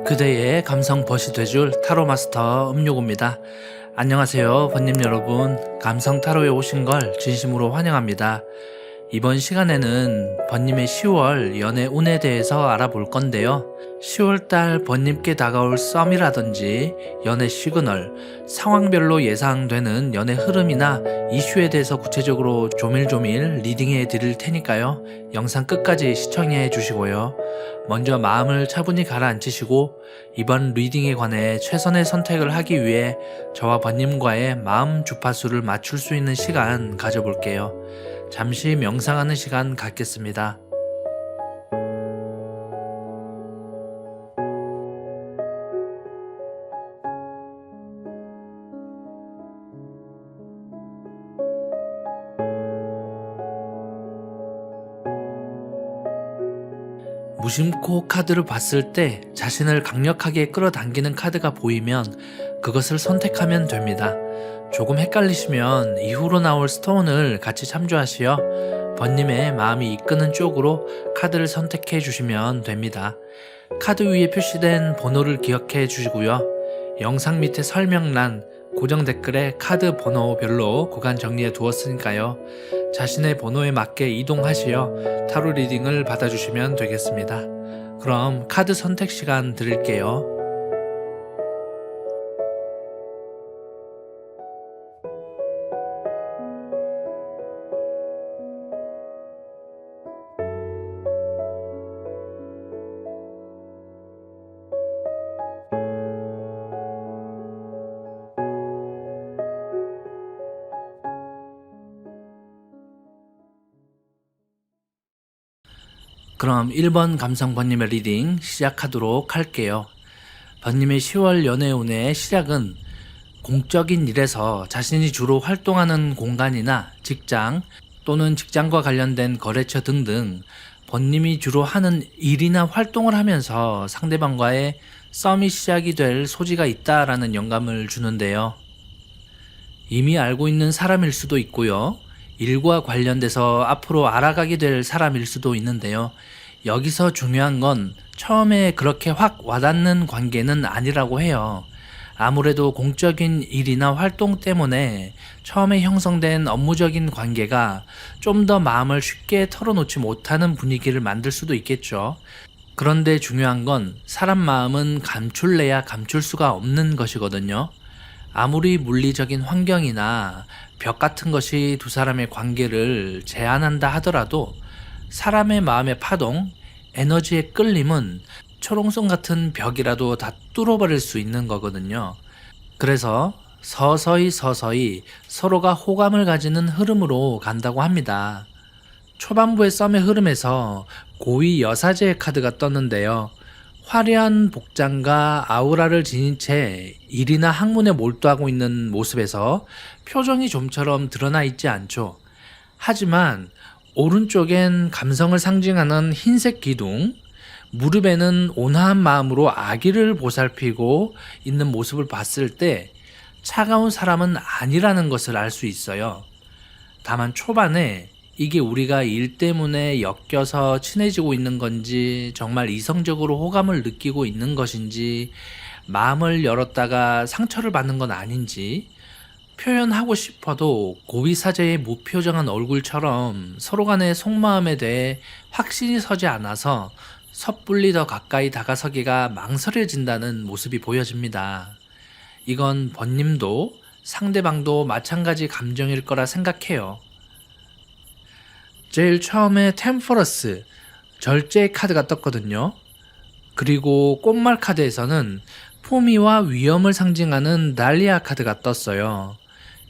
그대의 감성 벗이 돼줄 타로 마스터 음요고입니다. 안녕하세요 번님 여러분, 감성 타로에 오신 걸 진심으로 환영합니다. 이번 시간에는 번님의 10월 연애 운에 대해서 알아볼 건데요. 10월달 번님께 다가올 썸이라든지 연애 시그널, 상황별로 예상되는 연애 흐름이나 이슈에 대해서 구체적으로 조밀조밀 리딩해 드릴 테니까요. 영상 끝까지 시청해 주시고요. 먼저 마음을 차분히 가라앉히시고 이번 리딩에 관해 최선의 선택을 하기 위해 저와 번님과의 마음 주파수를 맞출 수 있는 시간 가져볼게요. 잠시 명상하는 시간 갖겠습니다. 무심코 카드를 봤을 때 자신을 강력하게 끌어당기는 카드가 보이면 그것을 선택하면 됩니다. 조금 헷갈리시면 이후로 나올 스톤을 같이 참조하시어 번님의 마음이 이끄는 쪽으로 카드를 선택해 주시면 됩니다. 카드 위에 표시된 번호를 기억해 주시고요. 영상 밑에 설명란, 고정 댓글에 카드 번호별로 구간 정리해 두었으니까요. 자신의 번호에 맞게 이동하시어 타로 리딩을 받아주시면 되겠습니다. 그럼 카드 선택 시간 드릴게요. 그럼 1번 감성 번님의 리딩 시작하도록 할게요. 번님의 10월 연애운의 시작은 공적인 일에서 자신이 주로 활동하는 공간이나 직장 또는 직장과 관련된 거래처 등등 번님이 주로 하는 일이나 활동을 하면서 상대방과의 썸이 시작이 될 소지가 있다라는 영감을 주는데요. 이미 알고 있는 사람일 수도 있고요. 일과 관련돼서 앞으로 알아가게 될 사람일 수도 있는데요. 여기서 중요한 건 처음에 그렇게 확 와닿는 관계는 아니라고 해요. 아무래도 공적인 일이나 활동 때문에 처음에 형성된 업무적인 관계가 좀 더 마음을 쉽게 털어놓지 못하는 분위기를 만들 수도 있겠죠. 그런데 중요한 건 사람 마음은 감출래야 감출 수가 없는 것이거든요. 아무리 물리적인 환경이나 벽 같은 것이 두 사람의 관계를 제한한다 하더라도 사람의 마음의 파동, 에너지의 끌림은 초롱성 같은 벽이라도 다 뚫어버릴 수 있는 거거든요. 그래서 서서히 서로가 호감을 가지는 흐름으로 간다고 합니다. 초반부의 썸의 흐름에서 고위 여사제의 카드가 떴는데요. 화려한 복장과 아우라를 지닌 채 일이나 학문에 몰두하고 있는 모습에서 표정이 좀처럼 드러나 있지 않죠. 하지만 오른쪽엔 감성을 상징하는 흰색 기둥, 무릎에는 온화한 마음으로 아기를 보살피고 있는 모습을 봤을 때 차가운 사람은 아니라는 것을 알 수 있어요. 다만 초반에 이게 우리가 일 때문에 엮여서 친해지고 있는 건지, 정말 이성적으로 호감을 느끼고 있는 것인지, 마음을 열었다가 상처를 받는 건 아닌지 표현하고 싶어도 고위사제의 무표정한 얼굴처럼 서로 간의 속마음에 대해 확신이 서지 않아서 섣불리 더 가까이 다가서기가 망설여진다는 모습이 보여집니다. 이건 번님도 상대방도 마찬가지 감정일 거라 생각해요. 제일 처음에 템퍼러스, 절제의 카드가 떴거든요. 그리고 꽃말 카드에서는 포미와 위험을 상징하는 달리아 카드가 떴어요.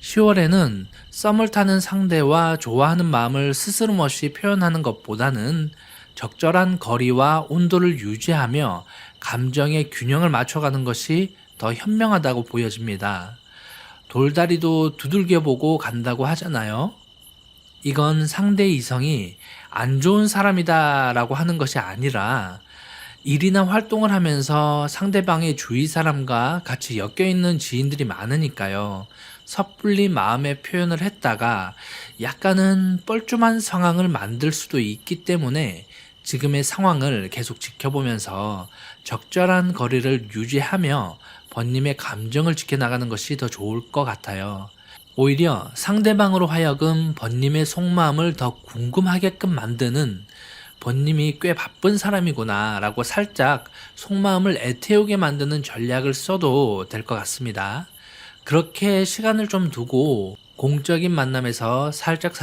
10월에는 썸을 타는 상대와 좋아하는 마음을 스스럼없이 표현하는 것보다는 적절한 거리와 온도를 유지하며 감정의 균형을 맞춰가는 것이 더 현명하다고 보여집니다. 돌다리도 두들겨보고 간다고 하잖아요. 이건 상대 이성이 안 좋은 사람이다 라고 하는 것이 아니라 일이나 활동을 하면서 상대방의 주위 사람과 같이 엮여있는 지인들이 많으니까요. 섣불리 마음의 표현을 했다가 약간은 뻘쭘한 상황을 만들 수도 있기 때문에 지금의 상황을 계속 지켜보면서 적절한 거리를 유지하며 번님의 감정을 지켜나가는 것이 더 좋을 것 같아요. 오히려 상대방으로 하여금 번님의 속마음을 더 궁금하게끔 만드는 번님이 꽤 바쁜 사람이구나 라고 살짝 속마음을 애태우게 만드는 전략을 써도 될 것 같습니다. 그렇게 시간을 좀 두고 공적인 만남에서 살짝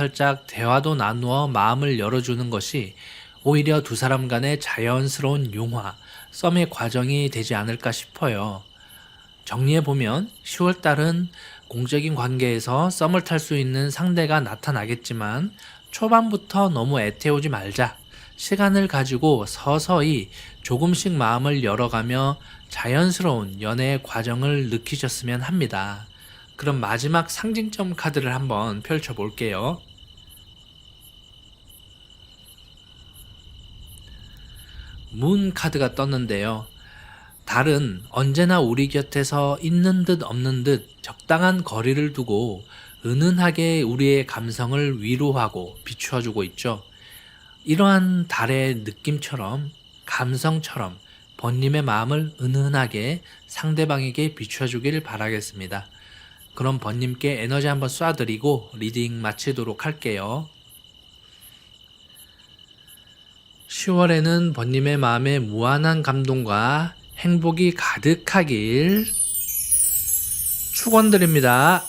대화도 나누어 마음을 열어주는 것이 오히려 두 사람 간의 자연스러운 융화, 썸의 과정이 되지 않을까 싶어요. 정리해보면 10월달은 공적인 관계에서 썸을 탈 수 있는 상대가 나타나겠지만 초반부터 너무 애태우지 말자. 시간을 가지고 서서히 조금씩 마음을 열어가며 자연스러운 연애의 과정을 느끼셨으면 합니다. 그럼 마지막 상징점 카드를 한번 펼쳐볼게요. 문 카드가 떴는데요. 달은 언제나 우리 곁에서 있는 듯 없는 듯 적당한 거리를 두고 은은하게 우리의 감성을 위로하고 비추어주고 있죠. 이러한 달의 느낌처럼 감성처럼 번님의 마음을 은은하게 상대방에게 비춰주길 바라겠습니다. 그럼 번님께 에너지 한번 쏴드리고 리딩 마치도록 할게요. 10월에는 번님의 마음에 무한한 감동과 행복이 가득하길 축원드립니다.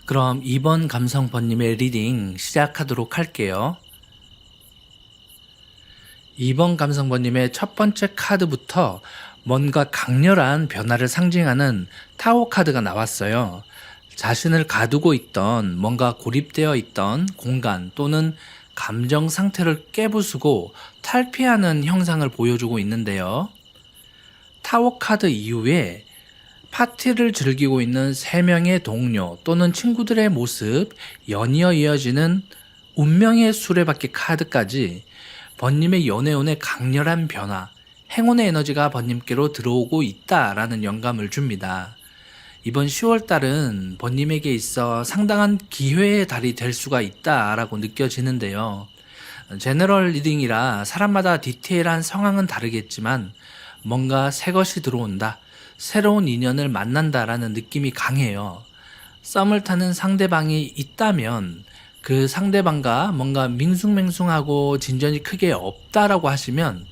그럼 2번 감성번님의 리딩 시작하도록 할게요. 2번 감성번님의 첫 번째 카드부터 뭔가 강렬한 변화를 상징하는 타워 카드가 나왔어요. 자신을 가두고 있던 뭔가 고립되어 있던 공간 또는 감정 상태를 깨부수고 탈피하는 형상을 보여주고 있는데요. 타워 카드 이후에 파티를 즐기고 있는 3명의 동료 또는 친구들의 모습, 연이어 이어지는 운명의 수레바퀴 카드까지 번님의 연애운의 강렬한 변화, 행운의 에너지가 번님께로 들어오고 있다라는 영감을 줍니다. 이번 10월달은 번님에게 있어 상당한 기회의 달이 될 수가 있다라고 느껴지는데요. 제너럴 리딩이라 사람마다 디테일한 상황은 다르겠지만 뭔가 새 것이 들어온다. 새로운 인연을 만난다라는 느낌이 강해요. 썸을 타는 상대방이 있다면 그 상대방과 뭔가 밍숭맹숭하고 진전이 크게 없다라고 하시면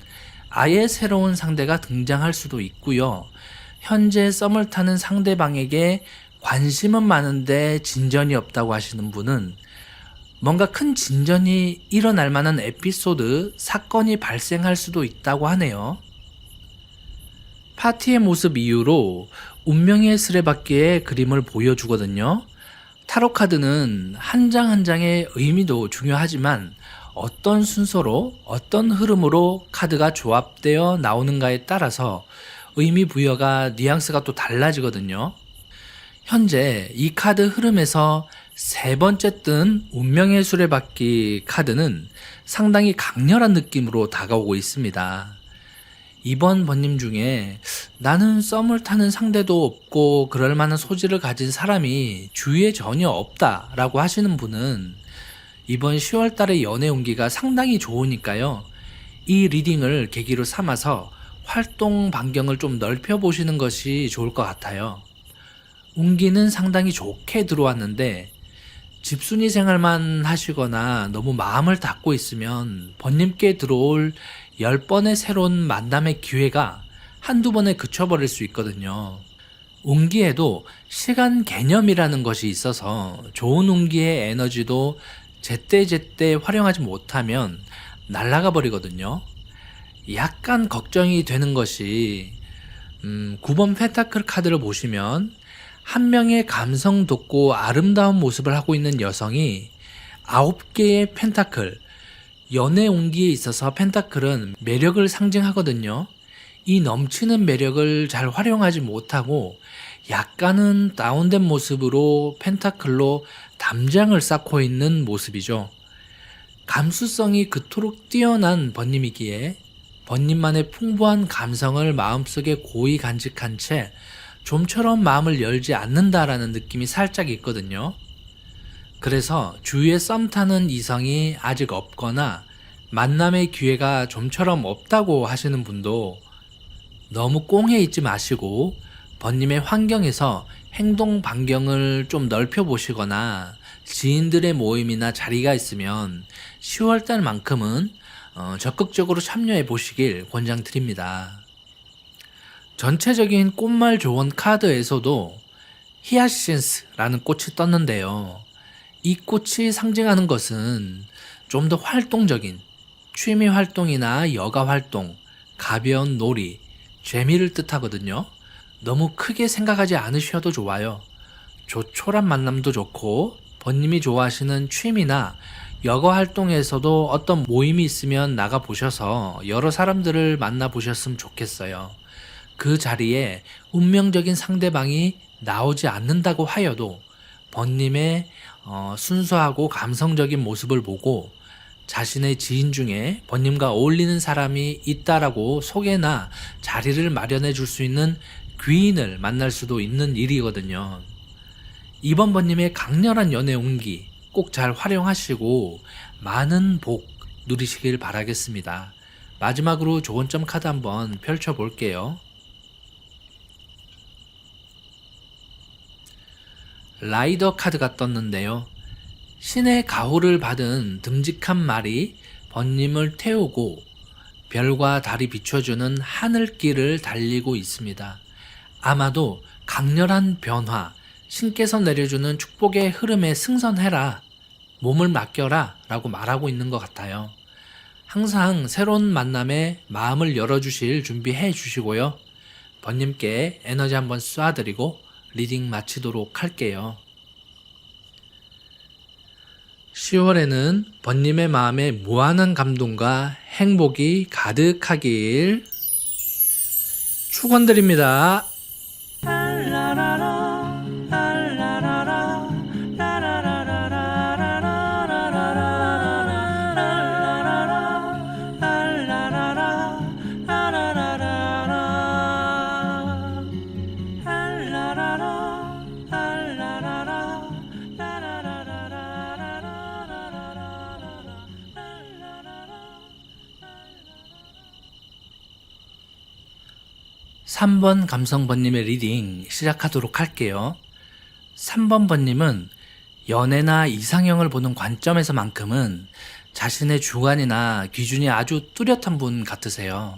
아예 새로운 상대가 등장할 수도 있고요. 현재 썸을 타는 상대방에게 관심은 많은데 진전이 없다고 하시는 분은 뭔가 큰 진전이 일어날 만한 에피소드, 사건이 발생할 수도 있다고 하네요. 파티의 모습 이후로 운명의 수레바퀴의 그림을 보여주거든요. 타로 카드는 한 장 한 장의 의미도 중요하지만 어떤 순서로 어떤 흐름으로 카드가 조합되어 나오는가에 따라서 의미 부여가 뉘앙스가 또 달라지거든요. 현재 이 카드 흐름에서 세 번째 뜬 운명의 수레바퀴 카드는 상당히 강렬한 느낌으로 다가오고 있습니다. 이번 번님 중에 나는 썸을 타는 상대도 없고 그럴 만한 소질을 가진 사람이 주위에 전혀 없다라고 하시는 분은 이번 10월 달의 연애 운기가 상당히 좋으니까요. 이 리딩을 계기로 삼아서 활동 반경을 좀 넓혀 보시는 것이 좋을 것 같아요. 운기는 상당히 좋게 들어왔는데 집순이 생활만 하시거나 너무 마음을 닫고 있으면 번님께 들어올 10번의 새로운 만남의 기회가 한두 번에 그쳐버릴 수 있거든요. 운기에도 시간 개념이라는 것이 있어서 좋은 운기의 에너지도 제때제때 활용하지 못하면 날아가 버리거든요. 약간 걱정이 되는 것이 9번 펜타클 카드를 보시면 한 명의 감성 돋고 아름다운 모습을 하고 있는 여성이 9개의 펜타클, 연애 운기에 있어서 펜타클은 매력을 상징하거든요. 이 넘치는 매력을 잘 활용하지 못하고 약간은 다운된 모습으로 펜타클로 담장을 쌓고 있는 모습이죠. 감수성이 그토록 뛰어난 번님이기에 번님만의 풍부한 감성을 마음속에 고이 간직한 채 좀처럼 마음을 열지 않는다라는 느낌이 살짝 있거든요. 그래서 주위에 썸 타는 이성이 아직 없거나 만남의 기회가 좀처럼 없다고 하시는 분도 너무 꽁해 있지 마시고 번님의 환경에서 행동 반경을 좀 넓혀 보시거나 지인들의 모임이나 자리가 있으면 10월달만큼은 적극적으로 참여해 보시길 권장드립니다. 전체적인 꽃말 조언 카드에서도 히아신스라는 꽃이 떴는데요. 이 꽃이 상징하는 것은 좀 더 활동적인 취미 활동이나 여가 활동, 가벼운 놀이, 재미를 뜻하거든요. 너무 크게 생각하지 않으셔도 좋아요. 조촐한 만남도 좋고 번님이 좋아하시는 취미나 여가 활동에서도 어떤 모임이 있으면 나가보셔서 여러 사람들을 만나보셨으면 좋겠어요. 그 자리에 운명적인 상대방이 나오지 않는다고 하여도 번님의 순수하고 감성적인 모습을 보고 자신의 지인 중에 번님과 어울리는 사람이 있다라고 소개나 자리를 마련해 줄 수 있는 귀인을 만날 수도 있는 일이거든요. 이번 번님의 강렬한 연애 운기 꼭 잘 활용하시고 많은 복 누리시길 바라겠습니다. 마지막으로 좋은 점 카드 한번 펼쳐볼게요. 라이더 카드가 떴는데요. 신의 가호를 받은 듬직한 말이 번님을 태우고 별과 달이 비춰주는 하늘길을 달리고 있습니다. 아마도 강렬한 변화, 신께서 내려주는 축복의 흐름에 승선해라, 몸을 맡겨라 라고 말하고 있는 것 같아요. 항상 새로운 만남에 마음을 열어주실 준비해 주시고요. 번님께 에너지 한번 쏴드리고 리딩 마치도록 할게요. 10월에는 번님의 마음에 무한한 감동과 행복이 가득하길 축원드립니다. 삼 번 감성번님의 리딩 시작하도록 할게요. 3번 번님은 연애나 이상형을 보는 관점에서만큼은 자신의 주관이나 기준이 아주 뚜렷한 분 같으세요.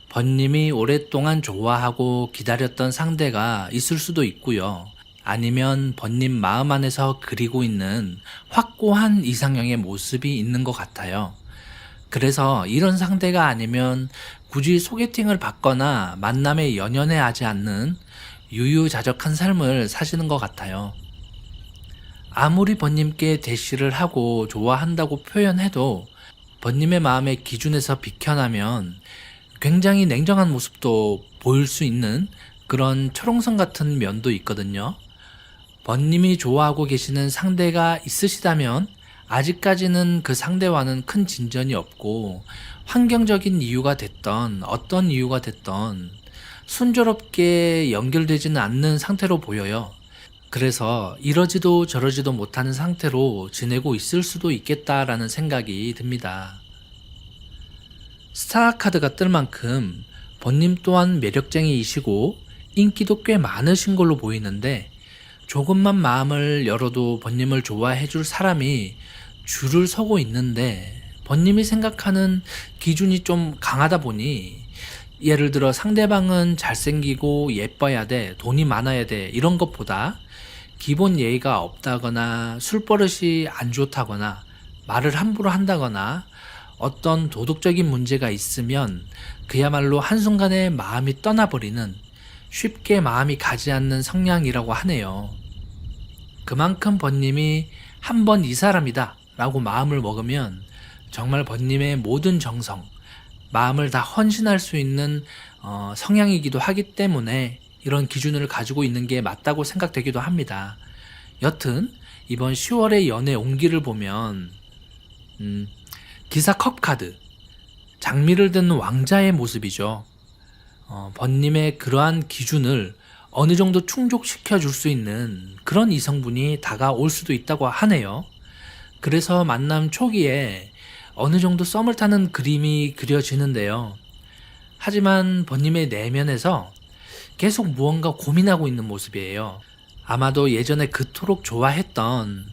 번님이 오랫동안 좋아하고 기다렸던 상대가 있을 수도 있고요. 아니면 번님 마음 안에서 그리고 있는 확고한 이상형의 모습이 있는 것 같아요. 그래서 이런 상대가 아니면 굳이 소개팅을 받거나 만남에 연연해 하지 않는 유유자적한 삶을 사시는 것 같아요. 아무리 번님께 대시를 하고 좋아한다고 표현해도 번님의 마음의 기준에서 비켜나면 굉장히 냉정한 모습도 보일 수 있는 그런 철옹성 같은 면도 있거든요. 번님이 좋아하고 계시는 상대가 있으시다면 아직까지는 그 상대와는 큰 진전이 없고 환경적인 이유가 됐던 어떤 이유가 됐던 순조롭게 연결되지는 않는 상태로 보여요. 그래서 이러지도 저러지도 못하는 상태로 지내고 있을 수도 있겠다라는 생각이 듭니다. 스타 카드가 뜰 만큼 번님 또한 매력쟁이이시고 인기도 꽤 많으신 걸로 보이는데 조금만 마음을 열어도 번님을 좋아해 줄 사람이 줄을 서고 있는데 번님이 생각하는 기준이 좀 강하다 보니 예를 들어 상대방은 잘생기고 예뻐야 돼, 돈이 많아야 돼 이런 것보다 기본 예의가 없다거나 술버릇이 안 좋다거나 말을 함부로 한다거나 어떤 도덕적인 문제가 있으면 그야말로 한순간에 마음이 떠나버리는 쉽게 마음이 가지 않는 성향이라고 하네요. 그만큼 번님이 한 번 이 사람이다 라고 마음을 먹으면 정말 번님의 모든 정성, 마음을 다 헌신할 수 있는 성향이기도 하기 때문에 이런 기준을 가지고 있는 게 맞다고 생각되기도 합니다. 여튼 이번 10월의 연애 온기를 보면 기사 컵카드, 장미를 든 왕자의 모습이죠. 번님의 그러한 기준을 어느 정도 충족시켜 줄 수 있는 그런 이성분이 다가올 수도 있다고 하네요. 그래서 만남 초기에 어느 정도 썸을 타는 그림이 그려지는데요. 하지만 번님의 내면에서 계속 무언가 고민하고 있는 모습이에요. 아마도 예전에 그토록 좋아했던,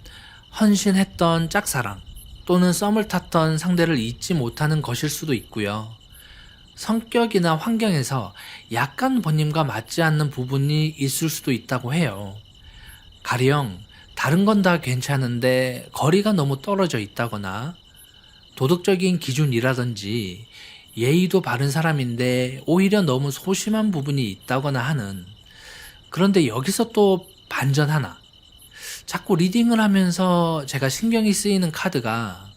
헌신했던 짝사랑 또는 썸을 탔던 상대를 잊지 못하는 것일 수도 있고요. 성격이나 환경에서 약간 번님과 맞지 않는 부분이 있을 수도 있다고 해요. 가령 다른 건 다 괜찮은데 거리가 너무 떨어져 있다거나, 도덕적인 기준이라든지 예의도 바른 사람인데 오히려 너무 소심한 부분이 있다거나 하는, 그런데 여기서 또 반전 하나. 자꾸 리딩을 하면서 제가 신경이 쓰이는 카드가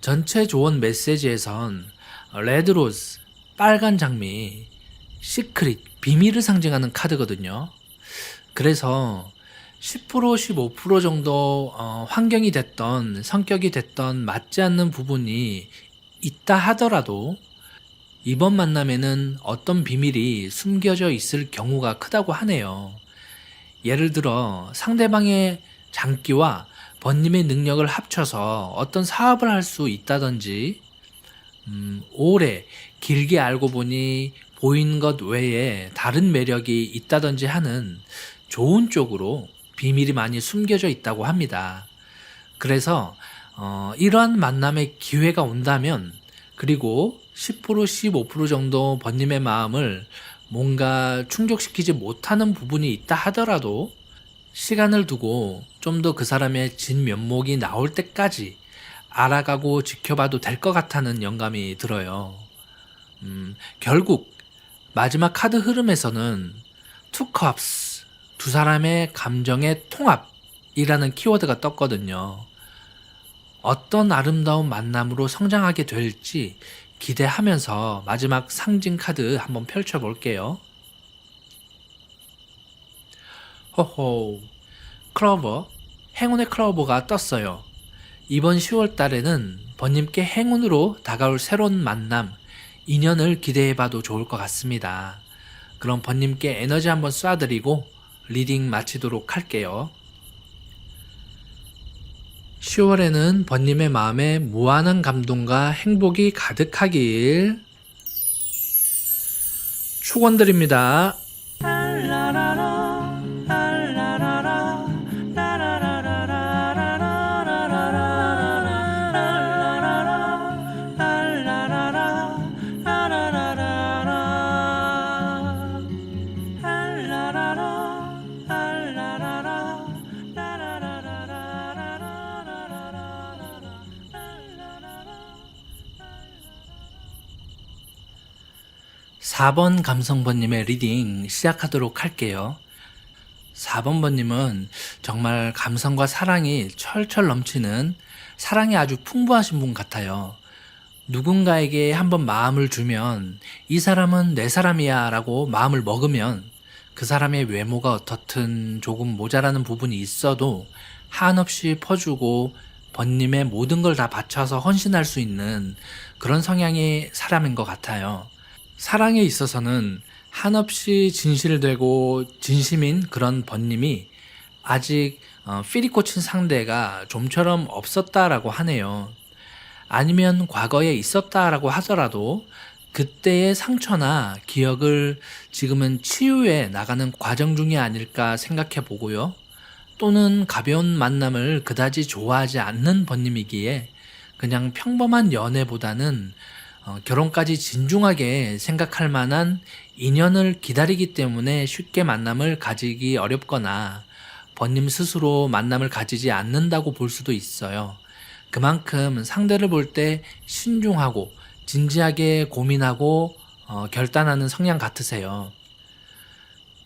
전체 조언 메시지에선 레드로즈, 빨간 장미, 시크릿, 비밀을 상징하는 카드거든요. 그래서 10% 15% 정도 환경이 됐던, 성격이 됐던 맞지 않는 부분이 있다 하더라도 이번 만남에는 어떤 비밀이 숨겨져 있을 경우가 크다고 하네요. 예를 들어 상대방의 장기와 번님의 능력을 합쳐서 어떤 사업을 할 수 있다든지, 오래 길게 알고 보니 보이는 것 외에 다른 매력이 있다든지 하는 좋은 쪽으로 비밀이 많이 숨겨져 있다고 합니다. 그래서 이러한 만남의 기회가 온다면, 그리고 10% 15% 정도 번님의 마음을 뭔가 충족시키지 못하는 부분이 있다 하더라도 시간을 두고 좀 더 그 사람의 진면목이 나올 때까지 알아가고 지켜봐도 될 것 같다는 영감이 들어요. 결국 마지막 카드 흐름에서는 Two Cups, 두 사람의 감정의 통합이라는 키워드가 떴거든요. 어떤 아름다운 만남으로 성장하게 될지 기대하면서 마지막 상징 카드 한번 펼쳐볼게요. 호호, 클로버, 행운의 클로버가 떴어요. 이번 10월 달에는 번님께 행운으로 다가올 새로운 만남, 인연을 기대해봐도 좋을 것 같습니다. 그럼 번님께 에너지 한번 쏴드리고 리딩 마치도록 할게요. 10월에는 번님의 마음에 무한한 감동과 행복이 가득하길 축원드립니다. 사 번 감성번님의 리딩 시작하도록 할게요. 4번 번님은 정말 감성과 사랑이 철철 넘치는, 사랑이 아주 풍부하신 분 같아요. 누군가에게 한번 마음을 주면 이 사람은 내 사람이야 라고 마음을 먹으면 그 사람의 외모가 어떻든 조금 모자라는 부분이 있어도 한없이 퍼주고 번님의 모든 걸 다 바쳐서 헌신할 수 있는 그런 성향의 사람인 것 같아요. 사랑에 있어서는 한없이 진실되고 진심인 그런 번님이 아직 필이 꽂힌 상대가 좀처럼 없었다라고 하네요. 아니면 과거에 있었다라고 하더라도 그때의 상처나 기억을 지금은 치유해 나가는 과정 중이 아닐까 생각해 보고요. 또는 가벼운 만남을 그다지 좋아하지 않는 번님이기에 그냥 평범한 연애보다는 결혼까지 진중하게 생각할 만한 인연을 기다리기 때문에 쉽게 만남을 가지기 어렵거나 번님 스스로 만남을 가지지 않는다고 볼 수도 있어요. 그만큼 상대를 볼 때 신중하고 진지하게 고민하고 결단하는 성향 같으세요.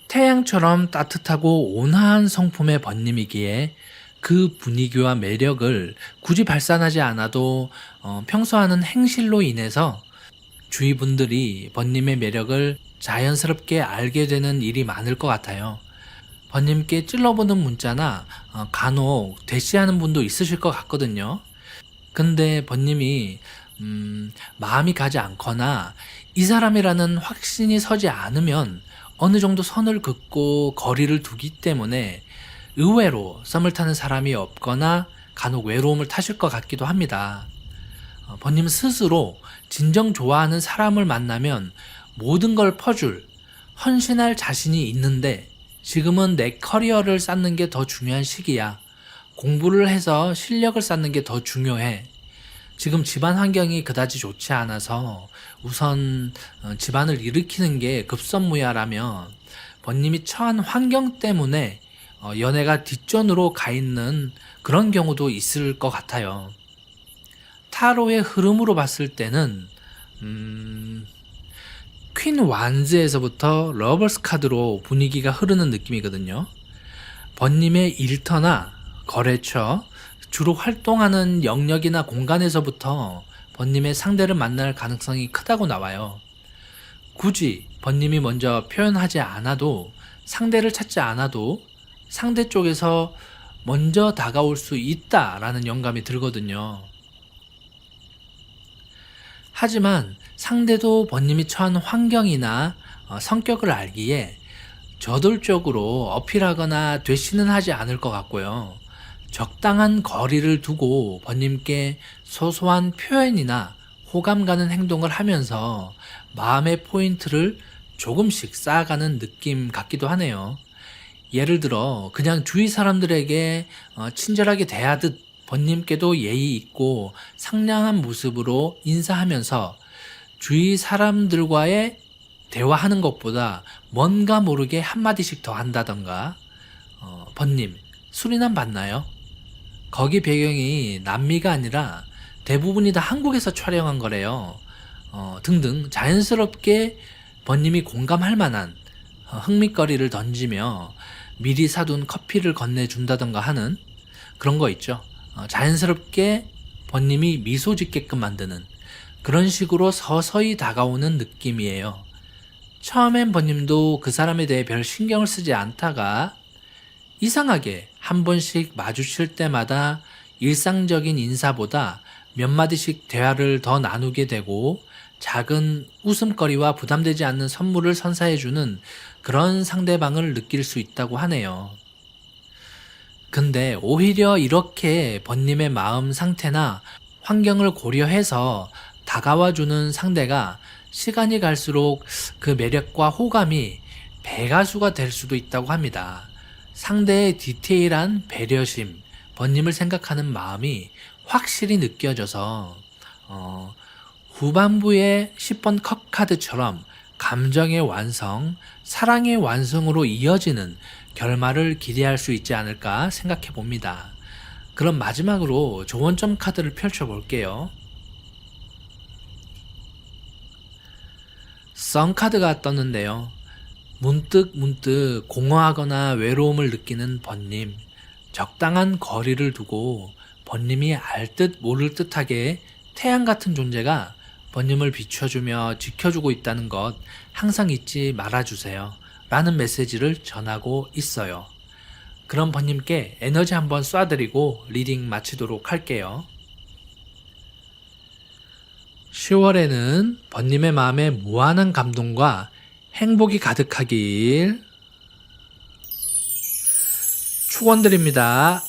태양처럼 따뜻하고 온화한 성품의 번님이기에 그 분위기와 매력을 굳이 발산하지 않아도 평소 하는 행실로 인해서 주위 분들이 번님의 매력을 자연스럽게 알게 되는 일이 많을 것 같아요. 번님께 찔러보는 문자나 간혹 대시하는 분도 있으실 것 같거든요. 근데 번님이 마음이 가지 않거나 이 사람이라는 확신이 서지 않으면 어느 정도 선을 긋고 거리를 두기 때문에 의외로 썸을 타는 사람이 없거나 간혹 외로움을 타실 것 같기도 합니다. 번님 스스로 진정 좋아하는 사람을 만나면 모든 걸 퍼줄, 헌신할 자신이 있는데 지금은 내 커리어를 쌓는 게 더 중요한 시기야. 공부를 해서 실력을 쌓는 게 더 중요해. 지금 집안 환경이 그다지 좋지 않아서 우선 집안을 일으키는 게 급선무야라면 번님이 처한 환경 때문에 연애가 뒷전으로 가 있는 그런 경우도 있을 것 같아요. 타로의 흐름으로 봤을 때는 퀸 완즈에서부터 러버스 카드로 분위기가 흐르는 느낌이거든요. 번님의 일터나 거래처, 주로 활동하는 영역이나 공간에서부터 번님의 상대를 만날 가능성이 크다고 나와요. 굳이 번님이 먼저 표현하지 않아도, 상대를 찾지 않아도 상대 쪽에서 먼저 다가올 수 있다라는 영감이 들거든요. 하지만 상대도 번님이 처한 환경이나 성격을 알기에 저돌적으로 어필하거나 되시는 하지 않을 것 같고요. 적당한 거리를 두고 번님께 소소한 표현이나 호감 가는 행동을 하면서 마음의 포인트를 조금씩 쌓아가는 느낌 같기도 하네요. 예를 들어 그냥 주위 사람들에게 친절하게 대하듯 번님께도 예의 있고 상냥한 모습으로 인사하면서 주위 사람들과의 대화하는 것보다 뭔가 모르게 한마디씩 더 한다던가, 번님 수리남 봤나요? 거기 배경이 남미가 아니라 대부분이 다 한국에서 촬영한 거래요. 등등 자연스럽게 번님이 공감할 만한 흥미거리를 던지며 미리 사둔 커피를 건네준다던가 하는 그런 거 있죠. 자연스럽게 번님이 미소 짓게끔 만드는 그런 식으로 서서히 다가오는 느낌이에요. 처음엔 번님도 그 사람에 대해 별 신경을 쓰지 않다가 이상하게 한 번씩 마주칠 때마다 일상적인 인사보다 몇 마디씩 대화를 더 나누게 되고 작은 웃음거리와 부담되지 않는 선물을 선사해주는 그런 상대방을 느낄 수 있다고 하네요. 근데 오히려 이렇게 번님의 마음 상태나 환경을 고려해서 다가와주는 상대가 시간이 갈수록 그 매력과 호감이 배가수가 될 수도 있다고 합니다. 상대의 디테일한 배려심, 번님을 생각하는 마음이 확실히 느껴져서 후반부의 10번 컵 카드처럼 감정의 완성, 사랑의 완성으로 이어지는 결말을 기대할 수 있지 않을까 생각해 봅니다. 그럼 마지막으로 조언점 카드를 펼쳐 볼게요. 썬 카드가 떴는데요. 문득 공허하거나 외로움을 느끼는 번님, 적당한 거리를 두고 번님이 알 듯 모를 듯하게 태양 같은 존재가 번님을 비춰주며 지켜주고 있다는 것 항상 잊지 말아주세요 라는 메시지를 전하고 있어요. 그럼 번님께 에너지 한번 쏴드리고 리딩 마치도록 할게요. 10월에는 번님의 마음에 무한한 감동과 행복이 가득하길 축원드립니다.